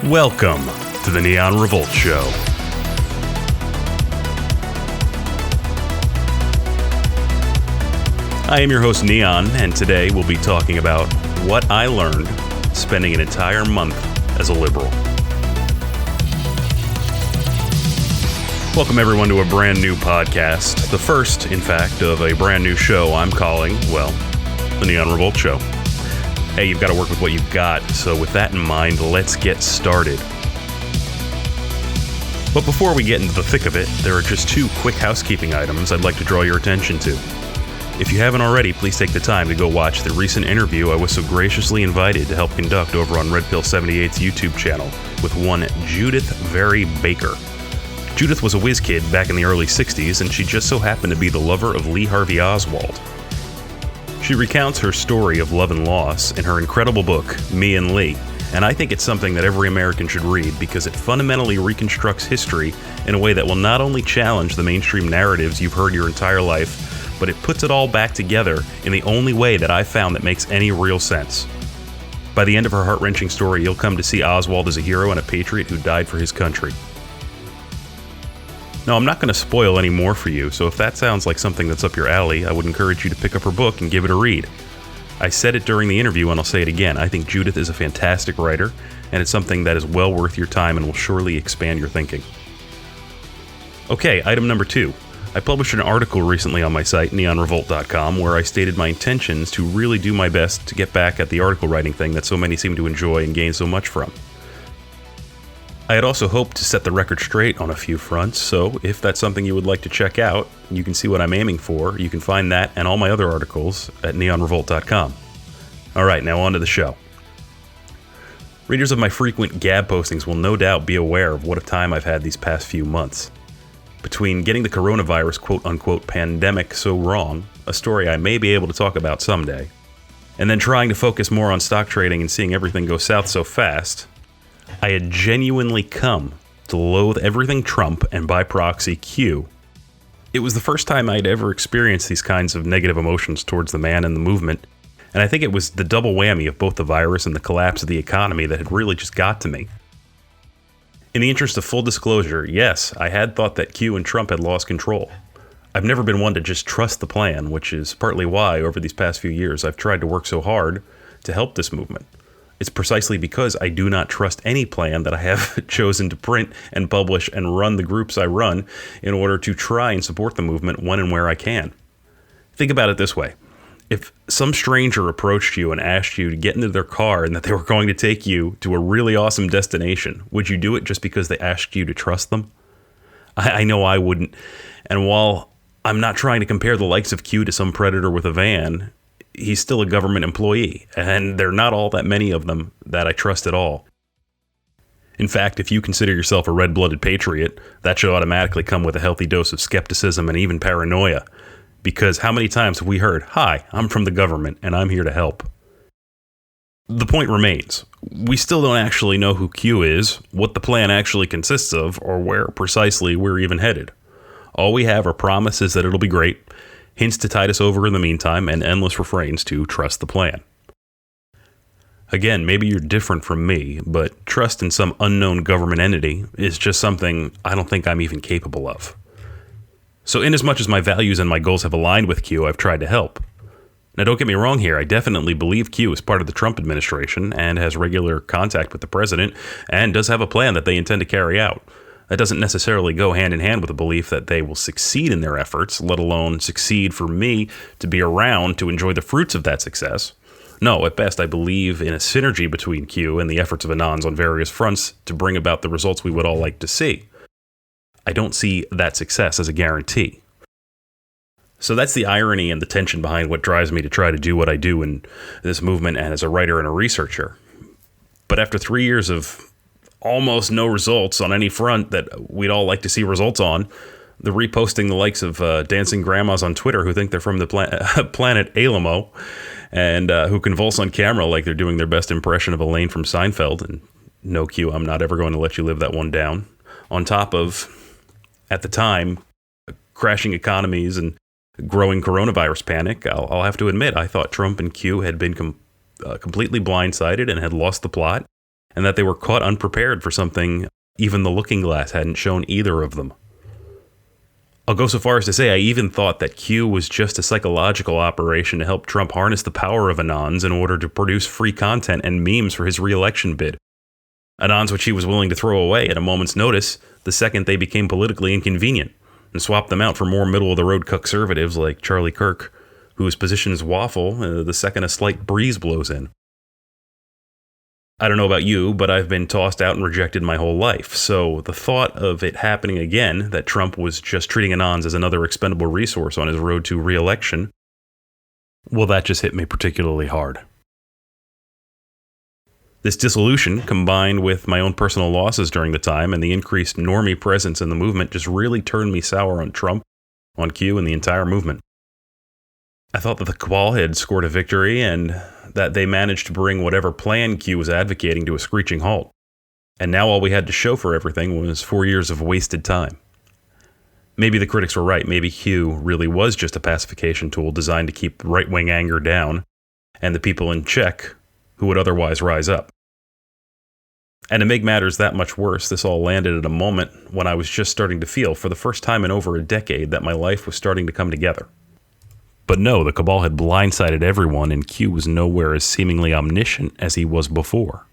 Welcome to the Neon Revolt Show. I am your host, Neon, and today we'll be talking about what I learned spending an entire month as a liberal. Welcome, everyone, to a brand new podcast. The first, in fact, of a brand new show I'm calling, well, the Neon Revolt Show. Hey, you've got to work with what you've got, so with that in mind, let's get started. But before we get into the thick of it, there are just two quick housekeeping items I'd like to draw your attention to. If you haven't already, please take the time to go watch the recent interview I was so graciously invited to help conduct over on Red Pill 78's YouTube channel with one Judith Very Baker. Judith was a whiz kid back in the early 60s, and she just so happened to be the lover of Lee Harvey Oswald. She recounts her story of love and loss in her incredible book, Me and Lee, and I think it's something that every American should read because it fundamentally reconstructs history in a way that will not only challenge the mainstream narratives you've heard your entire life, but it puts it all back together in the only way that I've found that makes any real sense. By the end of her heart-wrenching story, you'll come to see Oswald as a hero and a patriot who died for his country. Now, I'm not going to spoil any more for you, so if that sounds like something that's up your alley, I would encourage you to pick up her book and give it a read. I said it during the interview, and I'll say it again. I think Judith is a fantastic writer, and it's something that is well worth your time and will surely expand your thinking. Okay, item number 2. I published an article recently on my site, neonrevolt.com, where I stated my intentions to really do my best to get back at the article writing thing that so many seem to enjoy and gain so much from. I had also hoped to set the record straight on a few fronts, so if that's something you would like to check out, you can see what I'm aiming for. You can find that and all my other articles at neonrevolt.com. Alright, now on to the show. Readers of my frequent Gab postings will no doubt be aware of what a time I've had these past few months. Between getting the coronavirus quote-unquote pandemic so wrong, a story I may be able to talk about someday, and then trying to focus more on stock trading and seeing everything go south so fast, I had genuinely come to loathe everything Trump and by proxy Q. It was the first time I'd ever experienced these kinds of negative emotions towards the man and the movement, and I think it was the double whammy of both the virus and the collapse of the economy that had really just got to me. In the interest of full disclosure, yes, I had thought that Q and Trump had lost control. I've never been one to just trust the plan, which is partly why, over these past few years, I've tried to work so hard to help this movement. It's precisely because I do not trust any plan that I have chosen to print and publish and run the groups I run in order to try and support the movement when and where I can. Think about it this way. If some stranger approached you and asked you to get into their car and that they were going to take you to a really awesome destination, would you do it just because they asked you to trust them? I know I wouldn't. And while I'm not trying to compare the likes of Q to some predator with a van, he's still a government employee, and there are not all that many of them that I trust at all. In fact, if you consider yourself a red-blooded patriot, that should automatically come with a healthy dose of skepticism and even paranoia. Because how many times have we heard, "Hi, I'm from the government, and I'm here to help"? The point remains. We still don't actually know who Q is, what the plan actually consists of, or where precisely we're even headed. All we have are promises that it'll be great, hints to tide us over in the meantime, and endless refrains to trust the plan. Again, maybe you're different from me, but trust in some unknown government entity is just something I don't think I'm even capable of. So inasmuch as my values and my goals have aligned with Q, I've tried to help. Now don't get me wrong here, I definitely believe Q is part of the Trump administration and has regular contact with the president and does have a plan that they intend to carry out. That doesn't necessarily go hand in hand with the belief that they will succeed in their efforts, let alone succeed for me to be around to enjoy the fruits of that success. No, at best, I believe in a synergy between Q and the efforts of Anons on various fronts to bring about the results we would all like to see. I don't see that success as a guarantee. So that's the irony and the tension behind what drives me to try to do what I do in this movement and as a writer and a researcher. But after 3 years of almost no results on any front that we'd all like to see results on, the reposting the likes of dancing grandmas on Twitter who think they're from the planet Alamo and who convulse on camera like they're doing their best impression of Elaine from Seinfeld, and no Q, I'm not ever going to let you live that one down, on top of, at the time, crashing economies and growing coronavirus panic. I'll have to admit, I thought Trump and Q had been completely blindsided and had lost the plot, and that they were caught unprepared for something even the looking glass hadn't shown either of them. I'll go so far as to say I even thought that Q was just a psychological operation to help Trump harness the power of Anons in order to produce free content and memes for his re-election bid. Anons which he was willing to throw away at a moment's notice the second they became politically inconvenient, and swap them out for more middle-of-the-road conservatives like Charlie Kirk, whose positions waffle the second a slight breeze blows in. I don't know about you, but I've been tossed out and rejected my whole life, so the thought of it happening again, that Trump was just treating Anons as another expendable resource on his road to re-election, well, that just hit me particularly hard. This dissolution, combined with my own personal losses during the time and the increased normie presence in the movement, just really turned me sour on Trump, on Q, and the entire movement. I thought that the cabal had scored a victory and that they managed to bring whatever plan Q was advocating to a screeching halt. And now all we had to show for everything was 4 years of wasted time. Maybe the critics were right. Maybe Q really was just a pacification tool designed to keep right-wing anger down and the people in check who would otherwise rise up. And to make matters that much worse, this all landed at a moment when I was just starting to feel, for the first time in over a decade, that my life was starting to come together. But no, the cabal had blindsided everyone, and Q was nowhere as seemingly omniscient as he was before.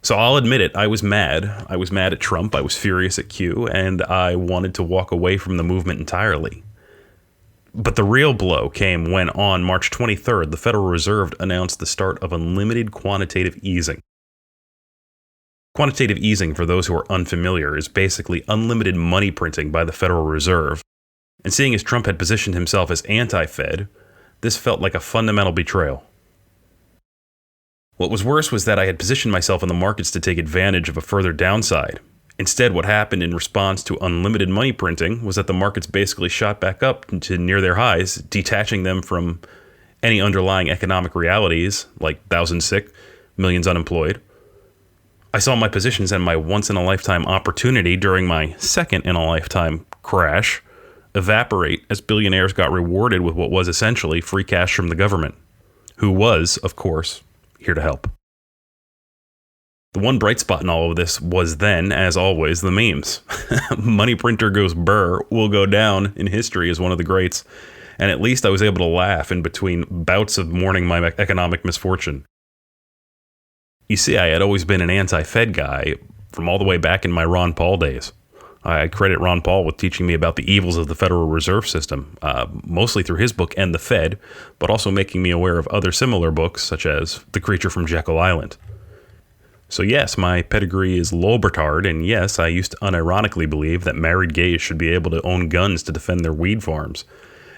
So I'll admit it, I was mad. I was mad at Trump, I was furious at Q, and I wanted to walk away from the movement entirely. But the real blow came when, on March 23rd, the Federal Reserve announced the start of unlimited quantitative easing. Quantitative easing, for those who are unfamiliar, is basically unlimited money printing by the Federal Reserve. And seeing as Trump had positioned himself as anti-Fed, this felt like a fundamental betrayal. What was worse was that I had positioned myself in the markets to take advantage of a further downside. Instead, what happened in response to unlimited money printing was that the markets basically shot back up to near their highs, detaching them from any underlying economic realities, like thousands sick, millions unemployed. I saw my positions and my once-in-a-lifetime opportunity during my second-in-a-lifetime crash evaporate as billionaires got rewarded with what was essentially free cash from the government, who was, of course, here to help. The one bright spot in all of this was then, as always, the memes. Money printer goes burr will go down in history as one of the greats, and at least I was able to laugh in between bouts of mourning my economic misfortune. You see, I had always been an anti-Fed guy from all the way back in my Ron Paul days. I credit Ron Paul with teaching me about the evils of the Federal Reserve System, mostly through his book And the Fed, but also making me aware of other similar books, such as The Creature from Jekyll Island. So yes, my pedigree is Lolbertard, and yes, I used to unironically believe that married gays should be able to own guns to defend their weed farms,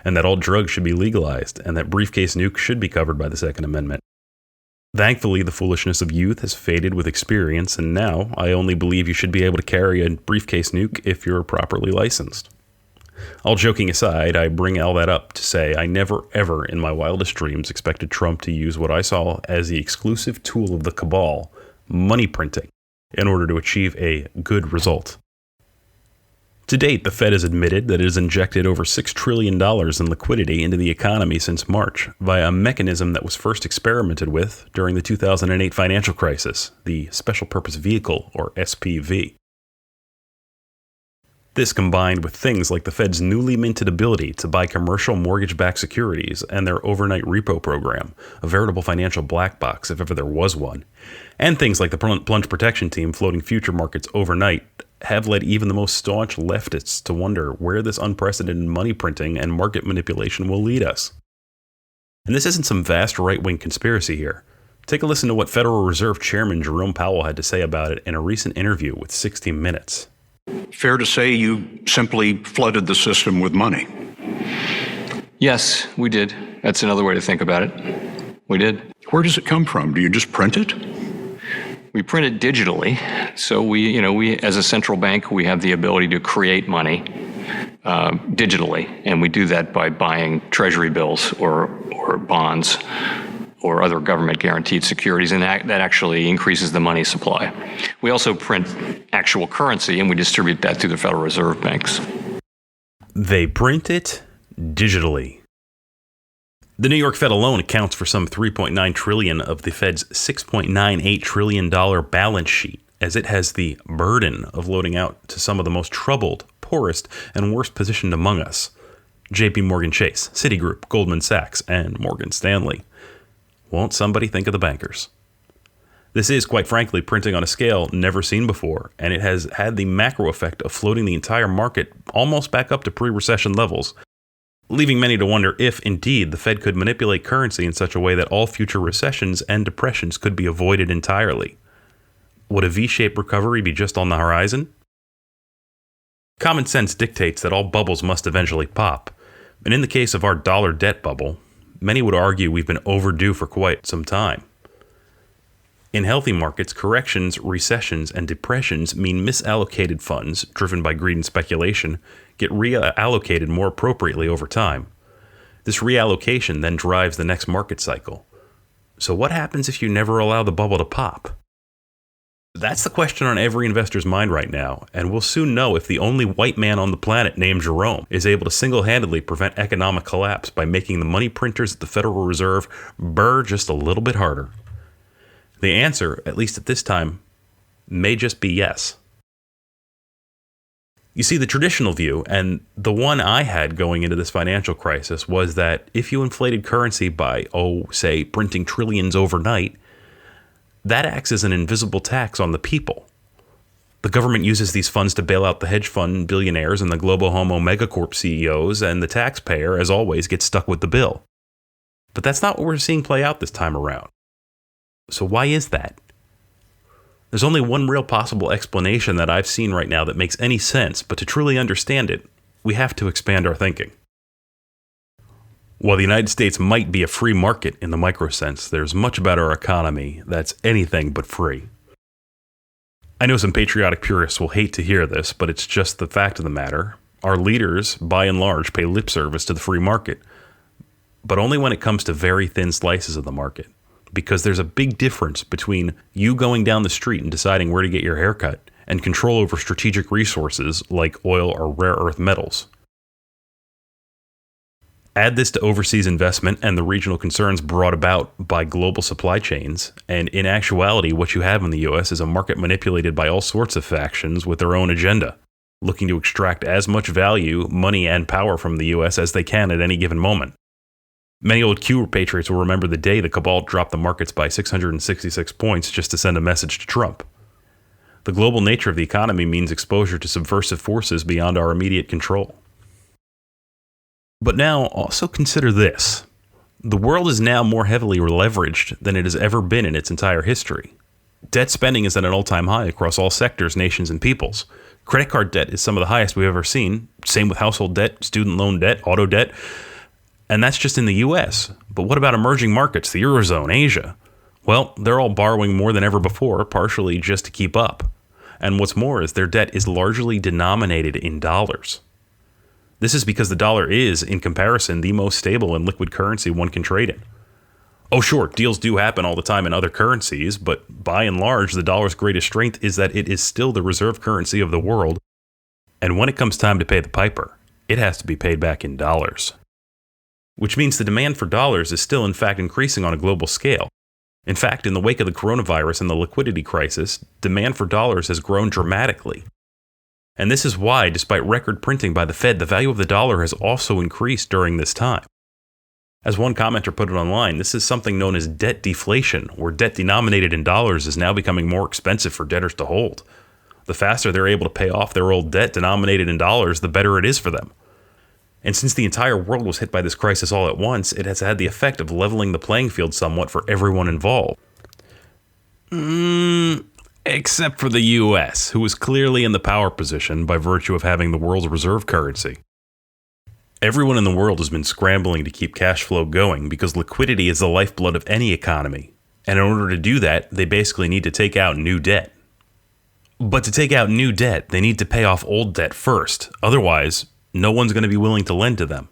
and that all drugs should be legalized, and that briefcase nukes should be covered by the Second Amendment. Thankfully, the foolishness of youth has faded with experience, and now I only believe you should be able to carry a briefcase nuke if you're properly licensed. All joking aside, I bring all that up to say I never ever in my wildest dreams expected Trump to use what I saw as the exclusive tool of the cabal, money printing, in order to achieve a good result. To date, the Fed has admitted that it has injected over $6 trillion in liquidity into the economy since March via a mechanism that was first experimented with during the 2008 financial crisis, the Special Purpose Vehicle, or SPV. This, combined with things like the Fed's newly minted ability to buy commercial mortgage-backed securities and their overnight repo program, a veritable financial black box if ever there was one, and things like the plunge protection team floating future markets overnight, have led even the most staunch leftists to wonder where this unprecedented money printing and market manipulation will lead us. And this isn't some vast right-wing conspiracy here. Take a listen to what Federal Reserve Chairman Jerome Powell had to say about it in a recent interview with 60 Minutes. Fair to say you simply flooded the system with money? Yes, we did. That's another way to think about it. We did. Where does it come from? Do you just print it? We print it digitally. So we as a central bank, we have the ability to create money digitally, and we do that by buying Treasury bills or bonds or other government-guaranteed securities, and that actually increases the money supply. We also print actual currency, and we distribute that through the Federal Reserve banks. They print it digitally. The New York Fed alone accounts for some $3.9 trillion of the Fed's $6.98 trillion balance sheet, as it has the burden of loading out to some of the most troubled, poorest, and worst positioned among us. JP Morgan Chase, Citigroup, Goldman Sachs, and Morgan Stanley. Won't somebody think of the bankers? This is, quite frankly, printing on a scale never seen before, and it has had the macro effect of floating the entire market almost back up to pre-recession levels, leaving many to wonder if, indeed, the Fed could manipulate currency in such a way that all future recessions and depressions could be avoided entirely. Would a V-shaped recovery be just on the horizon? Common sense dictates that all bubbles must eventually pop, and in the case of our dollar debt bubble, many would argue we've been overdue for quite some time. In healthy markets, corrections, recessions, and depressions mean misallocated funds, driven by greed and speculation, get reallocated more appropriately over time. This reallocation then drives the next market cycle. So what happens if you never allow the bubble to pop? That's the question on every investor's mind right now, and we'll soon know if the only white man on the planet named Jerome is able to single-handedly prevent economic collapse by making the money printers at the Federal Reserve burr just a little bit harder. The answer, at least at this time, may just be yes. You see, the traditional view, and the one I had going into this financial crisis, was that if you inflated currency by, say, printing trillions overnight, that acts as an invisible tax on the people. The government uses these funds to bail out the hedge fund billionaires and the global homo megacorp CEOs, and the taxpayer, as always, gets stuck with the bill. But that's not what we're seeing play out this time around. So why is that? There's only one real possible explanation that I've seen right now that makes any sense, but to truly understand it, we have to expand our thinking. While the United States might be a free market in the micro sense, there's much about our economy that's anything but free. I know some patriotic purists will hate to hear this, but it's just the fact of the matter. Our leaders, by and large, pay lip service to the free market, but only when it comes to very thin slices of the market. Because there's a big difference between you going down the street and deciding where to get your hair cut and control over strategic resources like oil or rare earth metals. Add this to overseas investment and the regional concerns brought about by global supply chains, and in actuality, what you have in the US is a market manipulated by all sorts of factions with their own agenda, looking to extract as much value, money, and power from the US as they can at any given moment. Many old Q patriots will remember the day the cabal dropped the markets by 666 points just to send a message to Trump. The global nature of the economy means exposure to subversive forces beyond our immediate control. But now, also consider this. The world is now more heavily leveraged than it has ever been in its entire history. Debt spending is at an all-time high across all sectors, nations, and peoples. Credit card debt is some of the highest we've ever seen. Same with household debt, student loan debt, auto debt. And that's just in the US. But what about emerging markets, the Eurozone, Asia? Well, they're all borrowing more than ever before, partially just to keep up. And what's more is their debt is largely denominated in dollars. This is because the dollar is, in comparison, the most stable and liquid currency one can trade in. Oh, sure, deals do happen all the time in other currencies, but by and large, the dollar's greatest strength is that it is still the reserve currency of the world. And when it comes time to pay the piper, it has to be paid back in dollars. Which means the demand for dollars is still in fact increasing on a global scale. In fact, in the wake of the coronavirus and the liquidity crisis, demand for dollars has grown dramatically. And this is why, despite record printing by the Fed, the value of the dollar has also increased during this time. As one commenter put it online, this is something known as debt deflation, where debt denominated in dollars is now becoming more expensive for debtors to hold. The faster they're able to pay off their old debt denominated in dollars, the better it is for them. And since the entire world was hit by this crisis all at once, it has had the effect of leveling the playing field somewhat for everyone involved. Except for the US, who is clearly in the power position by virtue of having the world's reserve currency. Everyone in the world has been scrambling to keep cash flow going because liquidity is the lifeblood of any economy. And in order to do that, they basically need to take out new debt. But to take out new debt, they need to pay off old debt first. Otherwise, no one's going to be willing to lend to them.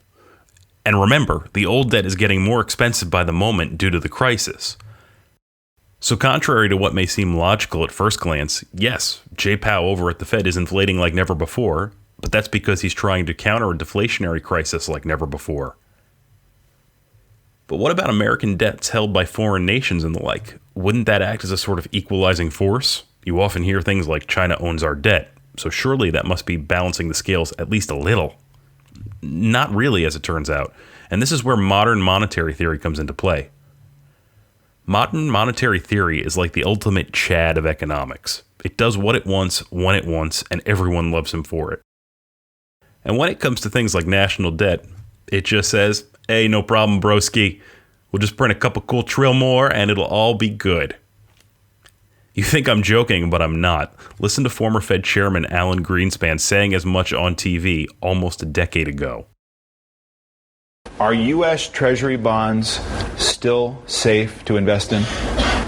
And remember, the old debt is getting more expensive by the moment due to the crisis. So contrary to what may seem logical at first glance, yes, Jay Powell over at the Fed is inflating like never before, but that's because he's trying to counter a deflationary crisis like never before. But what about American debts held by foreign nations and the like? Wouldn't that act as a sort of equalizing force? You often hear things like China owns our debt, so surely that must be balancing the scales at least a little. Not really, as it turns out, and this is where modern monetary theory comes into play. Modern monetary theory is like the ultimate Chad of economics. It does what it wants, when it wants, and everyone loves him for it. And when it comes to things like national debt, it just says, hey, no problem, broski. We'll just print a couple cool trill more and it'll all be good. You think I'm joking, but I'm not. Listen to former Fed Chairman Alan Greenspan saying as much on TV almost a decade ago. Are U.S. Treasury bonds still safe to invest in?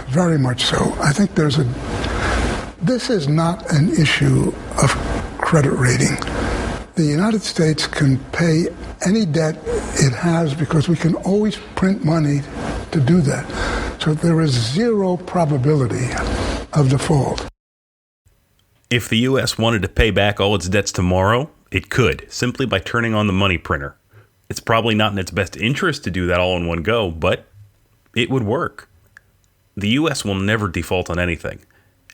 Very much so. I think this is not an issue of credit rating. The United States can pay any debt it has because we can always print money to do that. So there is zero probability of default. If the U.S. wanted to pay back all its debts tomorrow, it could, simply by turning on the money printer. It's probably not in its best interest to do that all in one go, but it would work. The U.S. will never default on anything.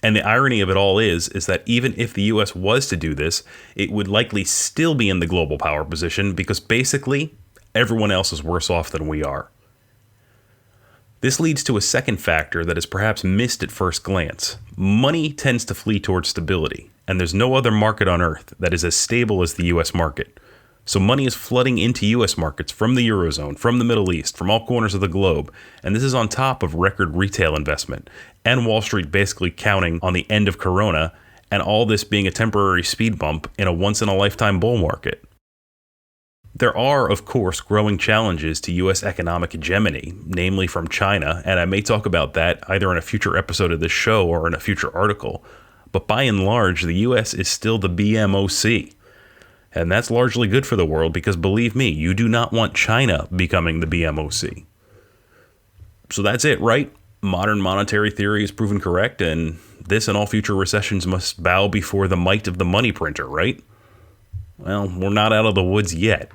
And the irony of it all is that even if the U.S. was to do this, it would likely still be in the global power position because basically everyone else is worse off than we are. This leads to a second factor that is perhaps missed at first glance. Money tends to flee towards stability, and there's no other market on earth that is as stable as the U.S. market. So money is flooding into U.S. markets from the Eurozone, from the Middle East, from all corners of the globe, and this is on top of record retail investment, and Wall Street basically counting on the end of Corona, and all this being a temporary speed bump in a once-in-a-lifetime bull market. There are, of course, growing challenges to U.S. economic hegemony, namely from China, and I may talk about that either in a future episode of this show or in a future article, but by and large, the U.S. is still the BMOC. And that's largely good for the world because, believe me, you do not want China becoming the BMOC. So that's it, right? Modern monetary theory is proven correct, and this and all future recessions must bow before the might of the money printer, right? Well, we're not out of the woods yet.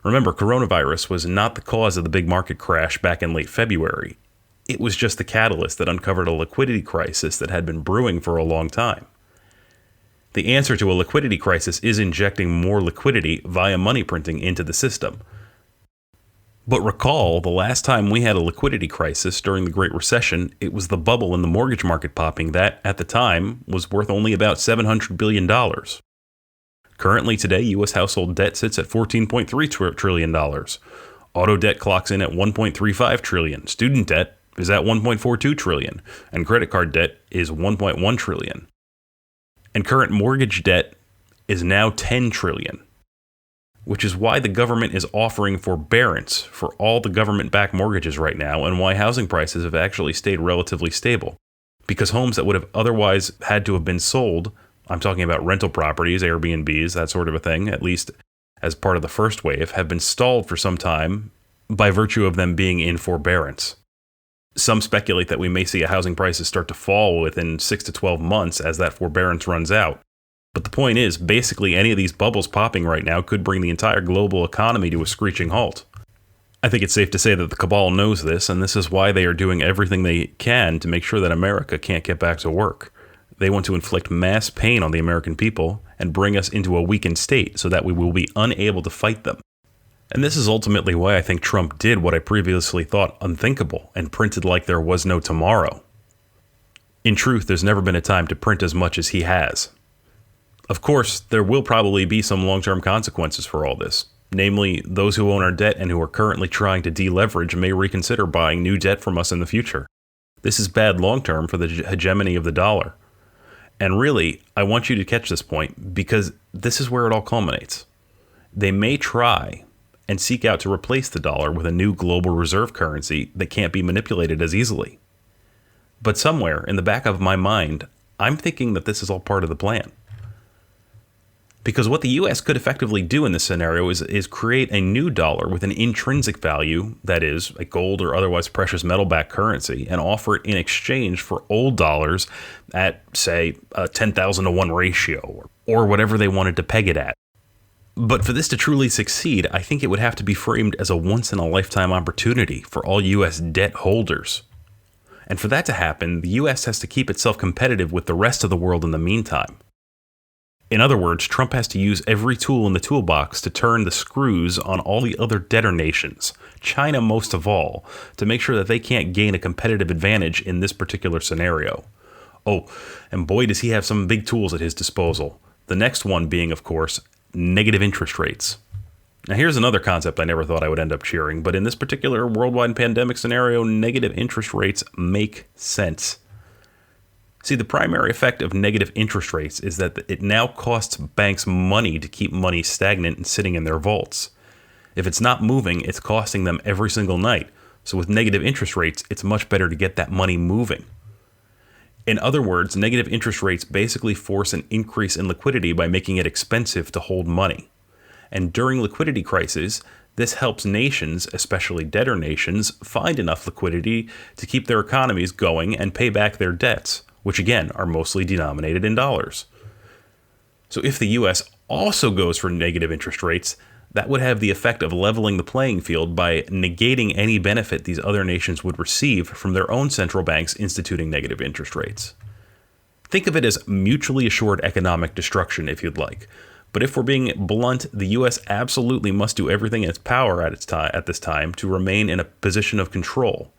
Remember, coronavirus was not the cause of the big market crash back in late February. It was just the catalyst that uncovered a liquidity crisis that had been brewing for a long time. The answer to a liquidity crisis is injecting more liquidity via money printing into the system. But recall, the last time we had a liquidity crisis during the Great Recession, it was the bubble in the mortgage market popping that, at the time, was worth only about $700 billion. Currently today, U.S. household debt sits at $14.3 trillion. Auto debt clocks in at $1.35 trillion. Student debt is at $1.42 trillion. And credit card debt is $1.1 trillion. And current mortgage debt is now $10 trillion, which is why the government is offering forbearance for all the government-backed mortgages right now and why housing prices have actually stayed relatively stable. Because homes that would have otherwise had to have been sold, I'm talking about rental properties, Airbnbs, that sort of a thing, at least as part of the first wave, have been stalled for some time by virtue of them being in forbearance. Some speculate that we may see housing prices start to fall within 6 to 12 months as that forbearance runs out. But the point is, basically any of these bubbles popping right now could bring the entire global economy to a screeching halt. I think it's safe to say that the cabal knows this, and this is why they are doing everything they can to make sure that America can't get back to work. They want to inflict mass pain on the American people and bring us into a weakened state so that we will be unable to fight them. And this is ultimately why I think Trump did what I previously thought unthinkable and printed like there was no tomorrow. In truth, there's never been a time to print as much as he has. Of course, there will probably be some long-term consequences for all this. Namely, those who own our debt and who are currently trying to deleverage may reconsider buying new debt from us in the future. This is bad long-term for the hegemony of the dollar. And really, I want you to catch this point because this is where it all culminates. They may try and seek out to replace the dollar with a new global reserve currency that can't be manipulated as easily. But somewhere in the back of my mind, I'm thinking that this is all part of the plan. Because what the U.S. could effectively do in this scenario is create a new dollar with an intrinsic value, that is, a gold or otherwise precious metal-backed currency, and offer it in exchange for old dollars at, say, a 10,000 to 1 ratio, or whatever they wanted to peg it at. But for this to truly succeed, I think it would have to be framed as a once-in-a-lifetime opportunity for all U.S. debt holders. And for that to happen, the U.S. has to keep itself competitive with the rest of the world in the meantime. In other words, Trump has to use every tool in the toolbox to turn the screws on all the other debtor nations, China most of all, to make sure that they can't gain a competitive advantage in this particular scenario. Oh, and boy does he have some big tools at his disposal. The next one being, of course, negative interest rates. Now here's another concept I never thought I would end up cheering, but in this particular worldwide pandemic scenario, negative interest rates make sense. See, the primary effect of negative interest rates is that it now costs banks money to keep money stagnant and sitting in their vaults. If it's not moving, it's costing them every single night. So with negative interest rates, it's much better to get that money moving. In other words, negative interest rates basically force an increase in liquidity by making it expensive to hold money. And during liquidity crises, this helps nations, especially debtor nations, find enough liquidity to keep their economies going and pay back their debts, which again are mostly denominated in dollars. So if the US also goes for negative interest rates, that would have the effect of leveling the playing field by negating any benefit these other nations would receive from their own central banks instituting negative interest rates. Think of it as mutually assured economic destruction if you'd like. But if we're being blunt, the US absolutely must do everything in its power at this time to remain in a position of control.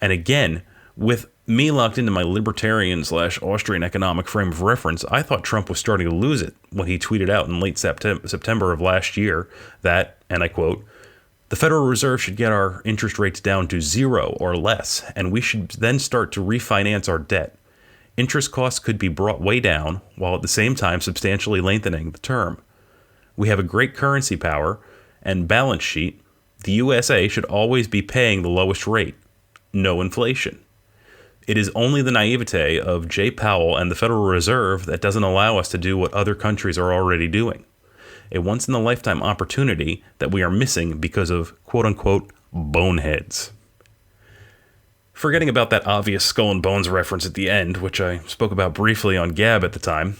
And again, with me locked into my libertarian/Austrian economic frame of reference, I thought Trump was starting to lose it when he tweeted out in late September of last year that, and I quote, "The Federal Reserve should get our interest rates down to 0 or less, and we should then start to refinance our debt. Interest costs could be brought way down, while at the same time substantially lengthening the term. We have a great currency power and balance sheet. The USA should always be paying the lowest rate. No inflation. It is only the naivete of Jay Powell and the Federal Reserve that doesn't allow us to do what other countries are already doing. A once-in-a-lifetime opportunity that we are missing because of quote-unquote boneheads." Forgetting about that obvious skull and bones reference at the end, which I spoke about briefly on Gab at the time,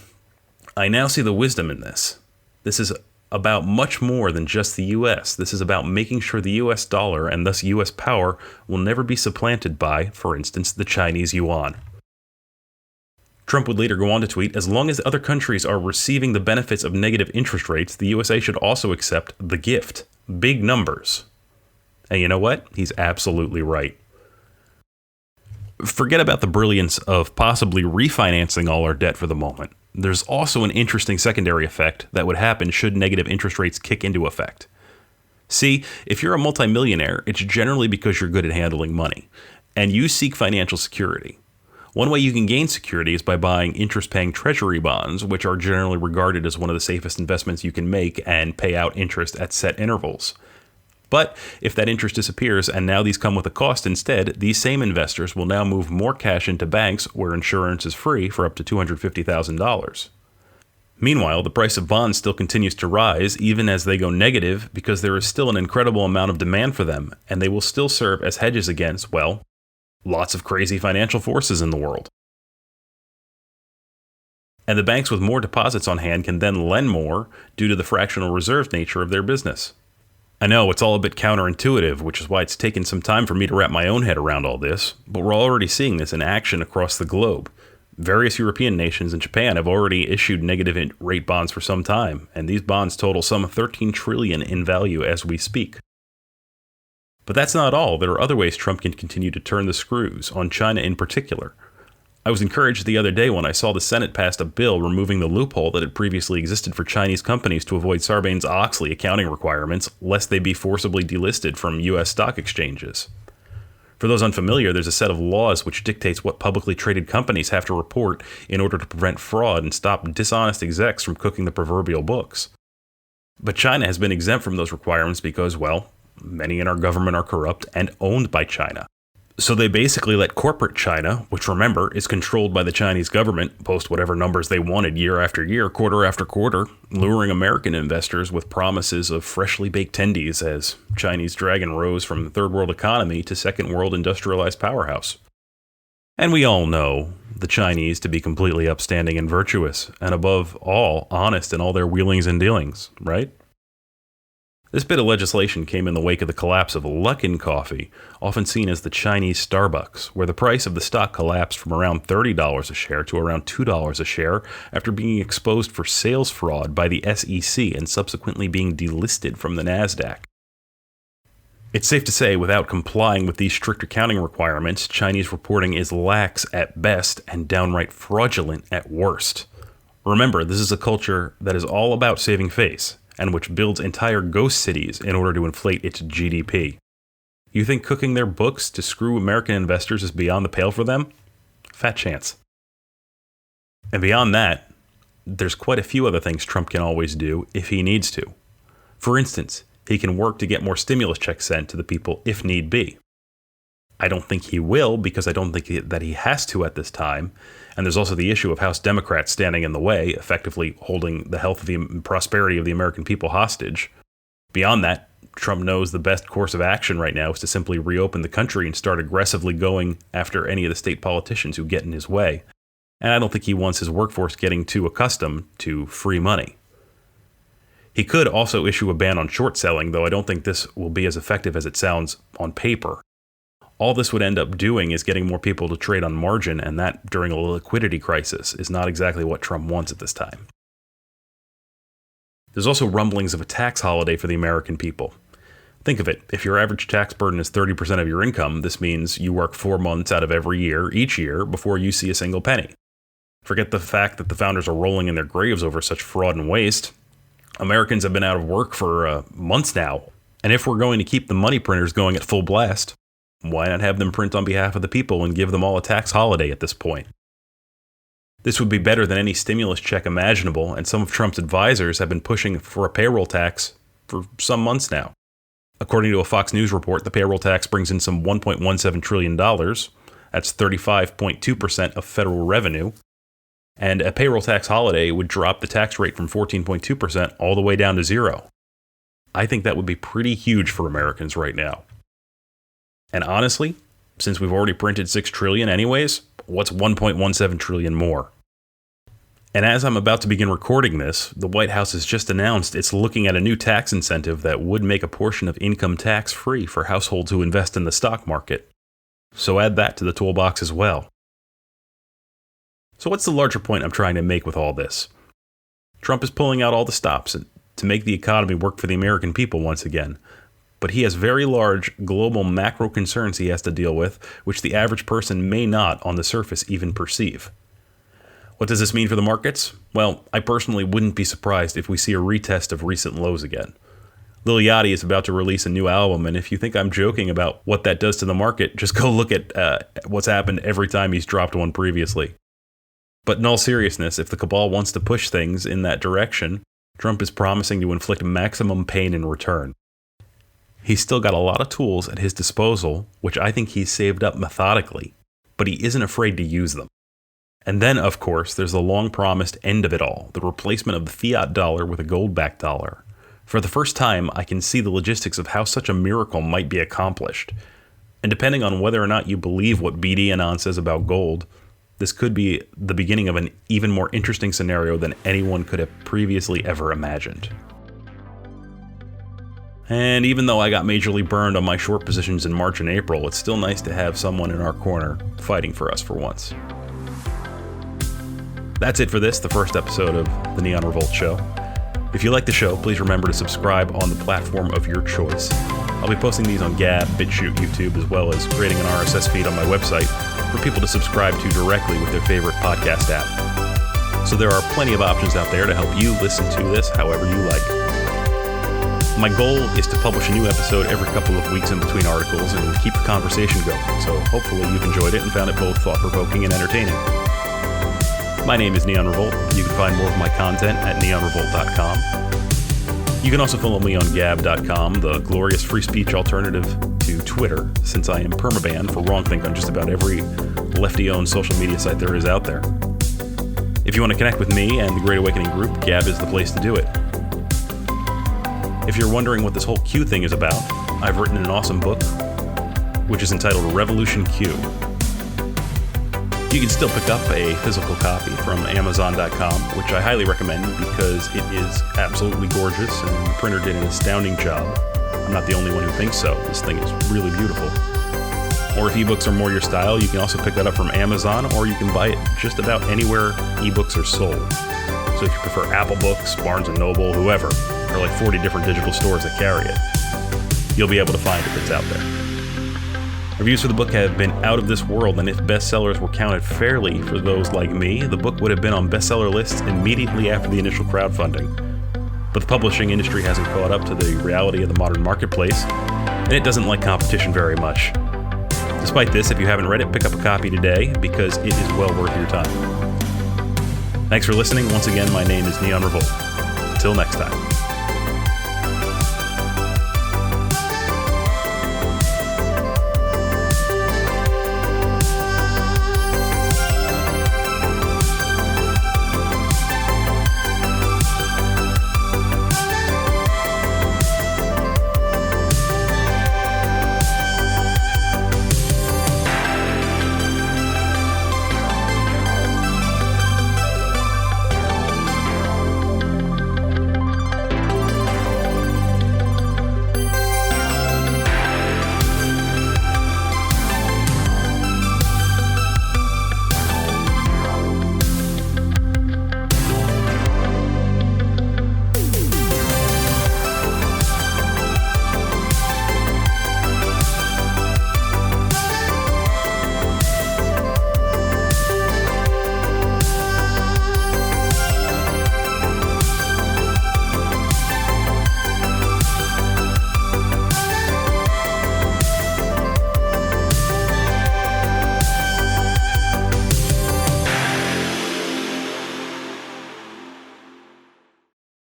I now see the wisdom in this. This is about much more than just the US. This is about making sure the US dollar and thus US power will never be supplanted by, for instance, the Chinese yuan. Trump would later go on to tweet, "As long as other countries are receiving the benefits of negative interest rates, the USA should also accept the gift. Big numbers." And you know what? He's absolutely right. Forget about the brilliance of possibly refinancing all our debt for the moment. There's also an interesting secondary effect that would happen should negative interest rates kick into effect. See, if you're a multimillionaire, it's generally because you're good at handling money, and you seek financial security. One way you can gain security is by buying interest-paying Treasury bonds, which are generally regarded as one of the safest investments you can make and pay out interest at set intervals. But if that interest disappears and now these come with a cost instead, these same investors will now move more cash into banks where insurance is free for up to $250,000. Meanwhile, the price of bonds still continues to rise even as they go negative because there is still an incredible amount of demand for them, and they will still serve as hedges against, well, lots of crazy financial forces in the world. And the banks with more deposits on hand can then lend more due to the fractional reserve nature of their business. I know it's all a bit counterintuitive, which is why it's taken some time for me to wrap my own head around all this, but we're already seeing this in action across the globe. Various European nations and Japan have already issued negative rate bonds for some time, and these bonds total some $13 trillion in value as we speak. But that's not all. There are other ways Trump can continue to turn the screws, on China in particular. I was encouraged the other day when I saw the Senate passed a bill removing the loophole that had previously existed for Chinese companies to avoid Sarbanes-Oxley accounting requirements, lest they be forcibly delisted from U.S. stock exchanges. For those unfamiliar, there's a set of laws which dictates what publicly traded companies have to report in order to prevent fraud and stop dishonest execs from cooking the proverbial books. But China has been exempt from those requirements because, well, many in our government are corrupt and owned by China. So they basically let corporate China, which remember is controlled by the Chinese government, post whatever numbers they wanted year after year, quarter after quarter, luring American investors with promises of freshly baked tendies as Chinese dragon rose from third world economy to second world industrialized powerhouse. And we all know the Chinese, to be completely upstanding and virtuous, and above all, honest in all their wheelings and dealings, right? This bit of legislation came in the wake of the collapse of Luckin Coffee, often seen as the Chinese Starbucks, where the price of the stock collapsed from around $30 a share to around $2 a share after being exposed for sales fraud by the SEC and subsequently being delisted from the NASDAQ. It's safe to say, without complying with these strict accounting requirements, Chinese reporting is lax at best and downright fraudulent at worst. Remember, this is a culture that is all about saving face, and which builds entire ghost cities in order to inflate its GDP. You think cooking their books to screw American investors is beyond the pale for them? Fat chance. And beyond that, there's quite a few other things Trump can always do if he needs to. For instance, he can work to get more stimulus checks sent to the people if need be. I don't think he will, because I don't think that he has to at this time. And there's also the issue of House Democrats standing in the way, effectively holding the health and prosperity of the American people hostage. Beyond that, Trump knows the best course of action right now is to simply reopen the country and start aggressively going after any of the state politicians who get in his way. And I don't think he wants his workforce getting too accustomed to free money. He could also issue a ban on short selling, though I don't think this will be as effective as it sounds on paper. All this would end up doing is getting more people to trade on margin, and that, during a liquidity crisis, is not exactly what Trump wants at this time. There's also rumblings of a tax holiday for the American people. Think of it. If your average tax burden is 30% of your income, this means you work 4 months out of every year, each year, before you see a single penny. Forget the fact that the founders are rolling in their graves over such fraud and waste. Americans have been out of work for months now, and if we're going to keep the money printers going at full blast, why not have them print on behalf of the people and give them all a tax holiday at this point? This would be better than any stimulus check imaginable, and some of Trump's advisors have been pushing for a payroll tax for some months now. According to a Fox News report, the payroll tax brings in some $1.17 trillion. That's 35.2% of federal revenue. And a payroll tax holiday would drop the tax rate from 14.2% all the way down to zero. I think that would be pretty huge for Americans right now. And honestly, since we've already printed $6 trillion anyways, what's 1.17 trillion more? And as I'm about to begin recording this, the White House has just announced it's looking at a new tax incentive that would make a portion of income tax free for households who invest in the stock market. So add that to the toolbox as well. So what's the larger point I'm trying to make with all this? Trump is pulling out all the stops to make the economy work for the American people once again. But he has very large global macro concerns he has to deal with, which the average person may not, on the surface, even perceive. What does this mean for the markets? Well, I personally wouldn't be surprised if we see a retest of recent lows again. Lil Yachty is about to release a new album, and if you think I'm joking about what that does to the market, just go look at what's happened every time he's dropped one previously. But in all seriousness, if the cabal wants to push things in that direction, Trump is promising to inflict maximum pain in return. He's still got a lot of tools at his disposal, which I think he's saved up methodically, but he isn't afraid to use them. And then, of course, there's the long-promised end of it all, the replacement of the fiat dollar with a gold-backed dollar. For the first time, I can see the logistics of how such a miracle might be accomplished. And depending on whether or not you believe what BD Anon says about gold, this could be the beginning of an even more interesting scenario than anyone could have previously ever imagined. And even though I got majorly burned on my short positions in March and April, it's still nice to have someone in our corner fighting for us for once. That's it for this, the first episode of the Neon Revolt Show. If you like the show, please remember to subscribe on the platform of your choice. I'll be posting these on Gab, BitChute, YouTube, as well as creating an RSS feed on my website for people to subscribe to directly with their favorite podcast app. So there are plenty of options out there to help you listen to this however you like. My goal is to publish a new episode every couple of weeks in between articles and keep the conversation going, so hopefully you've enjoyed it and found it both thought-provoking and entertaining. My name is Neon Revolt. You can find more of my content at neonrevolt.com. You can also follow me on gab.com, the glorious free speech alternative to Twitter, since I am permabanned for wrongthink on just about every lefty-owned social media site there is out there. If you want to connect with me and the Great Awakening group, Gab is the place to do it. If you're wondering what this whole Q thing is about, I've written an awesome book, which is entitled Revolution Q. You can still pick up a physical copy from Amazon.com, which I highly recommend because it is absolutely gorgeous and the printer did an astounding job. I'm not the only one who thinks so. This thing is really beautiful. Or if ebooks are more your style, you can also pick that up from Amazon, or you can buy it just about anywhere ebooks are sold. So if you prefer Apple Books, Barnes & Noble, whoever, there are like 40 different digital stores that carry it. You'll be able to find it. It's out there. Reviews for the book have been out of this world, and if bestsellers were counted fairly for those like me, the book would have been on bestseller lists immediately after the initial crowdfunding. But the publishing industry hasn't caught up to the reality of the modern marketplace, and it doesn't like competition very much. Despite this, if you haven't read it, pick up a copy today because it is well worth your time. Thanks for listening. Once again, my name is Neon Revolt. Until next time.